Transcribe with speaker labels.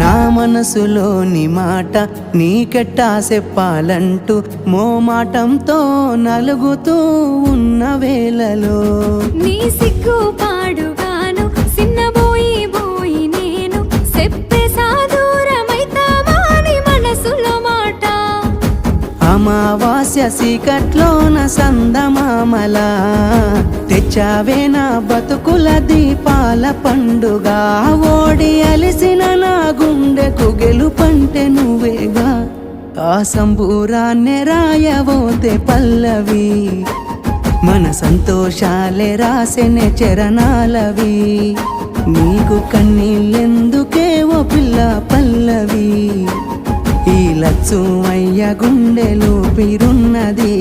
Speaker 1: నా మనసులోని మాట నీకెట్టా చెప్పాలంటూ మోమాటంతో నలుగుతూ ఉన్న వేళలో
Speaker 2: నీ సిగ్గు పాడుగాను సిన్నబోయి బోయి నేను చెప్పేసా దూరమైతావాని మనసులో మాట
Speaker 1: అమావాస్య సీకట్లోన సందమామలా తెచ్చావే నా బతుకుల దీపాల పండుగ ఓడి అలిసిన నా గుండెకు గెలుపంటే నువ్వేగా ఆ సంబూరాన్నే రాయవోతే పల్లవి మన సంతోషాలే రాసెనే చరణాలవి నీకు కన్నీళ్ళెందుకే ఓ పిల్ల పల్లవి ఈ లచ్చు అయ్య గుండెలో పిరున్నది